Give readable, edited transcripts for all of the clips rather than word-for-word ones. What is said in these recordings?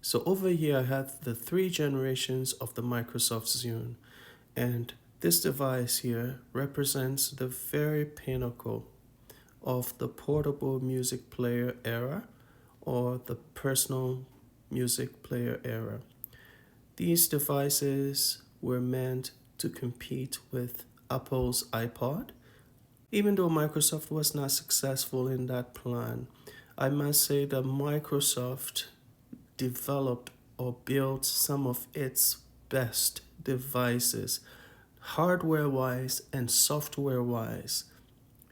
So over here I have the 3 generations of the Microsoft Zune, and this device here represents the very pinnacle of the portable music player era or the personal music player era. These devices were meant to compete with Apple's iPod. Even though Microsoft was not successful in that plan, I must say that Microsoft developed or built some of its best devices, hardware wise and software wise,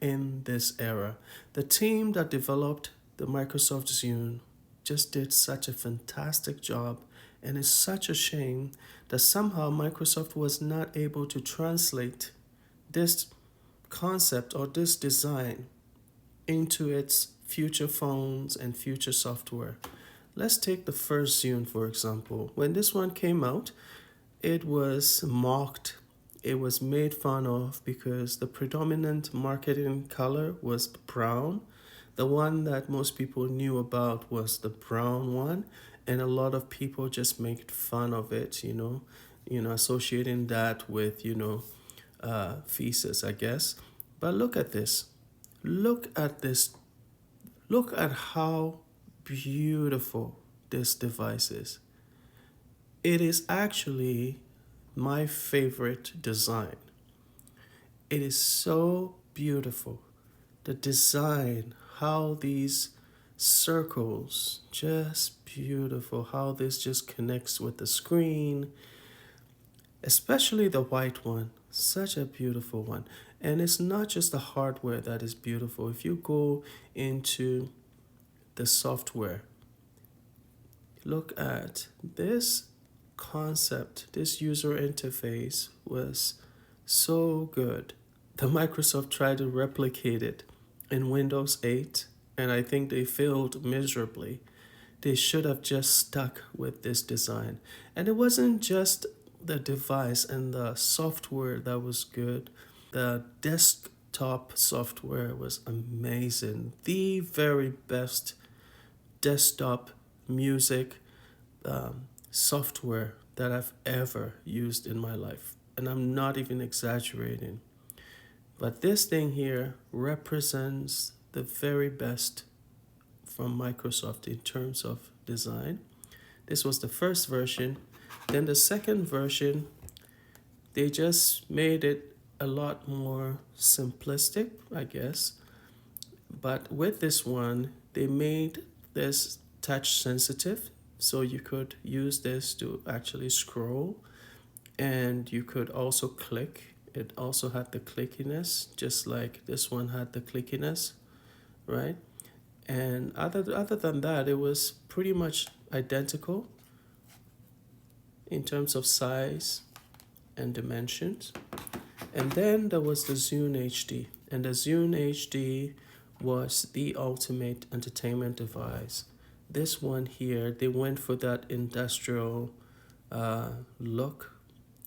in this era. The team that developed the Microsoft Zune just did such a fantastic job, and it's such a shame that somehow Microsoft was not able to translate this concept or this design into its future phones and future software. Let's take the first Zune, for example. When this one came out, it was mocked, it was made fun of because the predominant marketing color was brown. The one that most people knew about was the brown one, and a lot of people just made fun of it, associating that with, feces, I guess. But look at this. Look at this. Look at how beautiful this device is. It is actually my favorite design. It is so beautiful. The design, how these circles, just beautiful, how this just connects with the screen, especially the white one, such a beautiful one. And it's not just the hardware that is beautiful. If you go into the software, look at this concept. This user interface was so good. The Microsoft tried to replicate it in Windows 8, and I think they failed miserably. They should have just stuck with this design. And it wasn't just the device and the software that was good. The desktop software was amazing. The very best desktop music software that I've ever used in my life. And I'm not even exaggerating. But this thing here represents the very best from Microsoft in terms of design. This was the first version. Then the second version, they just made it a lot more simplistic, I guess. But with this one, they made this touch sensitive, so you could use this to actually scroll, and you could also click. It also had the clickiness, just like this one had the clickiness, right? And other than that, it was pretty much identical in terms of size and dimensions. And then there was the Zune HD, and the Zune HD was the ultimate entertainment device. This one here, they went for that industrial look.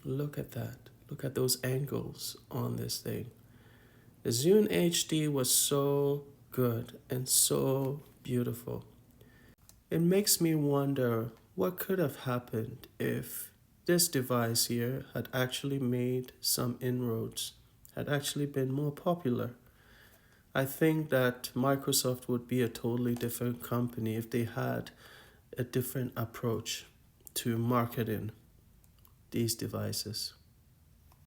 Look at that. Look at those angles on this thing. The Zune HD was so good and so beautiful. It makes me wonder what could have happened if this device here had actually made some inroads, had actually been more popular. I think that Microsoft would be a totally different company if they had a different approach to marketing these devices.